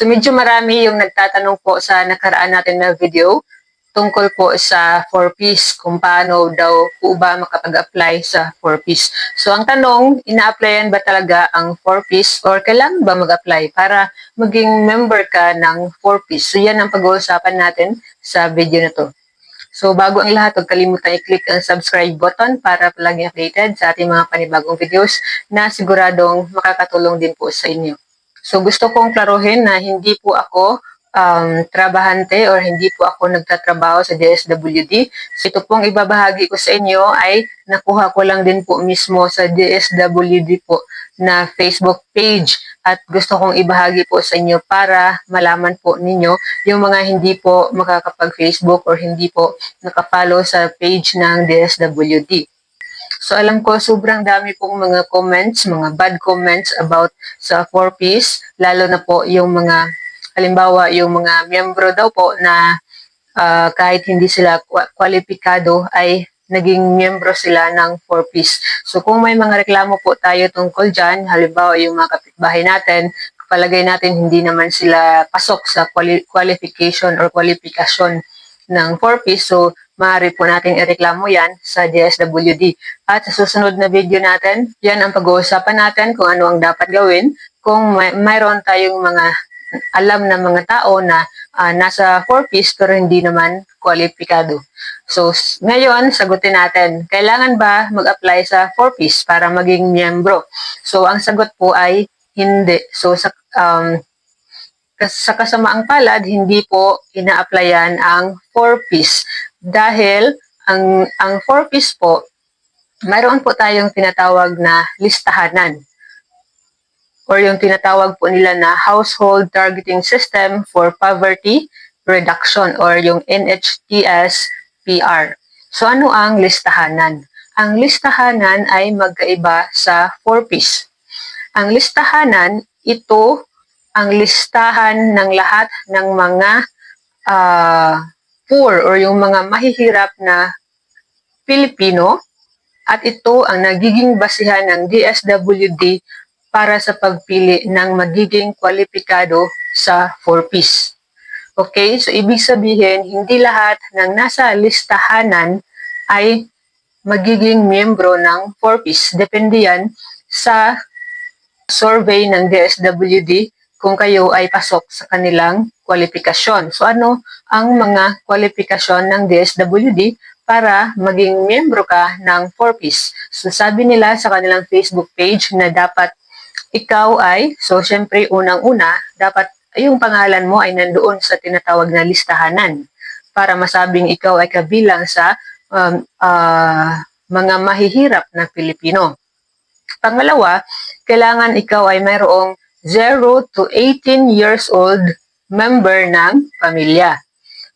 So medyo marami yung nagtatanong po sa nakaraan natin na video tungkol po sa 4Ps, kung paano daw po ba makapag-apply sa 4Ps. So ang tanong, ina-applyan ba talaga ang 4Ps or kailangan ba mag-apply para maging member ka ng 4Ps? So yan ang pag-uusapan natin sa video na to. So bago ang lahat, huwag kalimutan i-click ang subscribe button para palagi updated sa ating mga panibagong videos na siguradong makakatulong din po sa inyo. So gusto kong klaruhin na hindi po ako trabahante or hindi po ako nagtatrabaho sa DSWD. So ito pong ibabahagi ko sa inyo ay nakuha ko lang din po mismo sa DSWD po na Facebook page at gusto kong ibahagi po sa inyo para malaman po ninyo yung mga hindi po makakapag-Facebook or hindi po nakapollow sa page ng DSWD. So alam ko sobrang dami pong mga comments, mga bad comments about sa 4Ps, lalo na po yung mga, halimbawa yung mga miyembro daw po na kahit hindi sila kwalipikado ay naging miyembro sila ng 4Ps. So kung may mga reklamo po tayo tungkol dyan, halimbawa yung mga kapitbahay natin, palagay natin hindi naman sila pasok sa qualification or kwalifikasyon ng 4Ps, so maaari po natin ireklamo yan sa DSWD. At sa susunod na video natin, yan ang pag-uusapan natin kung ano ang dapat gawin kung mayroon tayong mga alam na mga tao na nasa 4Ps pero hindi naman kwalipikado. So ngayon, sagutin natin, kailangan ba mag-apply sa 4Ps para maging miyembro? So ang sagot po ay hindi. So sa kasamaang palad, hindi po ina-applyan ang 4Ps dahil ang 4Ps po, mayroon po tayong tinatawag na listahanan or yung tinatawag po nila na Household Targeting System for Poverty Reduction or yung NHTS-PR. So ano ang listahanan? Ang listahanan ay magkaiba sa 4Ps. Ang listahanan, ito ang listahan ng lahat ng mga poor or yung mga mahihirap na Pilipino at ito ang nagiging basihan ng DSWD para sa pagpili ng magiging kwalipikado sa 4Ps. Okay, so ibig sabihin, hindi lahat ng nasa listahanan ay magiging miyembro ng 4Ps. Depende yan sa survey ng DSWD kung kayo ay pasok sa kanilang kwalifikasyon. So ano ang mga kwalifikasyon ng DSWD para maging miyembro ka ng 4Ps? So sabi nila sa kanilang Facebook page na dapat ikaw ay, so syempre unang-una, dapat yung pangalan mo ay nandoon sa tinatawag na listahanan para masabing ikaw ay kabilang sa mga mahihirap na Pilipino. Pangalawa, kailangan ikaw ay mayroong 0 to 18 years old member ng pamilya.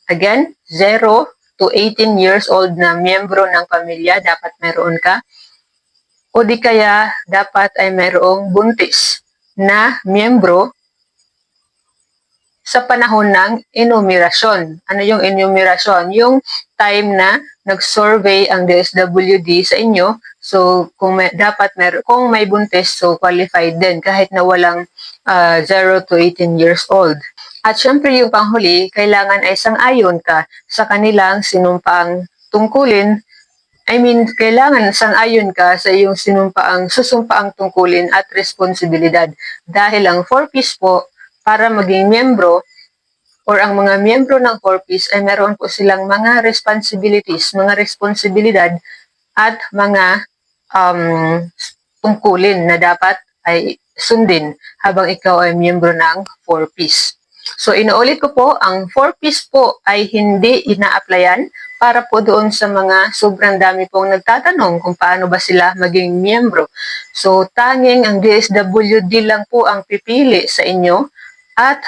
Again, 0 to 18 years old na miyembro ng pamilya dapat mayroon ka. O di kaya dapat ay mayroong buntis na miyembro sa panahon ng enumerasyon. Ano yung enumerasyon? Yung time na nag-survey ang DSWD sa inyo. So kung kung may buntis, so qualified din kahit na walang 0 to 18 years old. At syempre yung panghuli, kailangan ay sang-ayon ka sa kanilang sinumpaang tungkulin. Kailangan sang-ayon ka sa iyong susumpaang tungkulin at responsibilidad. Dahil ang 4Ps po, para maging miyembro or ang mga miyembro ng 4Ps ay meron po silang mga responsibilities, mga responsibilidad at mga tungkulin na dapat ay sundin habang ikaw ay miyembro ng 4Ps. So inuulit ko po, ang 4Ps po ay hindi ina-applyan para po doon sa mga sobrang dami pong nagtatanong kung paano ba sila maging miyembro. So tanging ang DSWD lang po ang pipili sa inyo at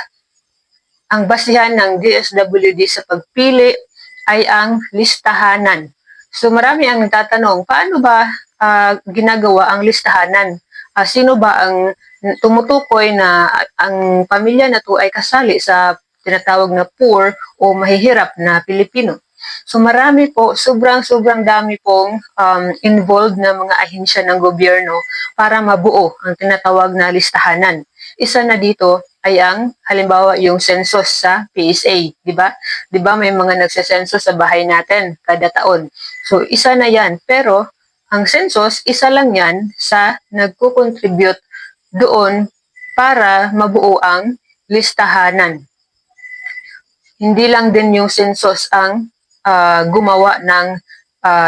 ang basihan ng DSWD sa pagpili ay ang listahanan. So marami ang nagtatanong, paano ba ginagawa ang listahanan? Sino ba ang tumutukoy na ang pamilya na to ay kasali sa tinatawag na poor o mahihirap na Pilipino? So marami po, sobrang dami pong involved na mga ahensya ng gobyerno para mabuo ang tinatawag na listahanan. Isa na dito ay ang halimbawa yung census sa PSA, di ba? Di ba may mga nagse-census sa bahay natin kada taon. So isa na yan, pero ang census, isa lang yan sa nagko-contribute doon para mabuo ang listahanan. Hindi lang din yung census ang gumawa ng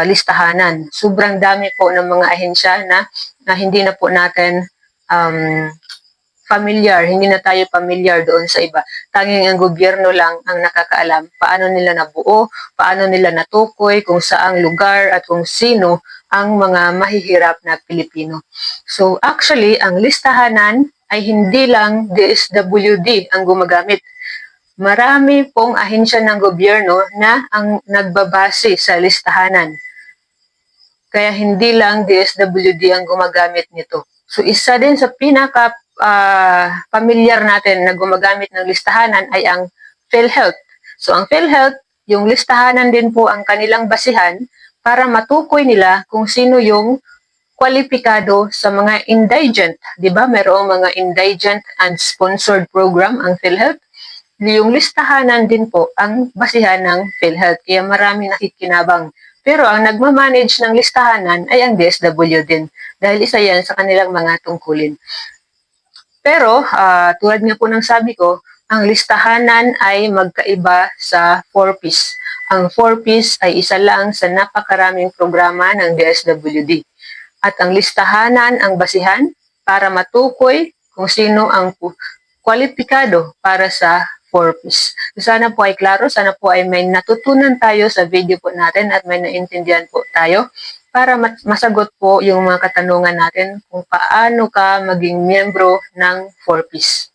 listahanan. Sobrang dami po ng mga ahensya na hindi na po natin hindi na tayo familiar doon sa iba. Tanging ang gobyerno lang ang nakakaalam paano nila nabuo, paano nila natukoy, kung saang lugar at kung sino ang mga mahihirap na Pilipino. So actually, ang listahanan ay hindi lang DSWD ang gumagamit. Marami pong ahensya ng gobyerno na ang nagbabase sa listahanan. Kaya hindi lang DSWD ang gumagamit nito. So isa din sa pinaka pamilyar natin na gumagamit ng listahanan ay ang PhilHealth. So ang PhilHealth, yung listahanan din po ang kanilang basihan para matukoy nila kung sino yung kwalipikado sa mga indigent. Di ba? Mayroong mga indigent and sponsored program ang PhilHealth. Yung listahanan din po ang basihan ng PhilHealth. Kaya marami nakikinabang. Pero ang nagmamanage ng listahanan ay ang DSW din. Dahil isa yan sa kanilang mga tungkulin. Pero tulad nga po ng sabi ko, ang listahanan ay magkaiba sa 4Ps. Ang 4Ps ay isa lang sa napakaraming programa ng DSWD. At ang listahanan ang basihan para matukoy kung sino ang kwalipikado para sa 4Ps. Sana po ay klaro, sana po ay may natutunan tayo sa video po natin at may naintindihan po tayo para masagot po yung mga katanungan natin kung paano ka maging miyembro ng 4Ps.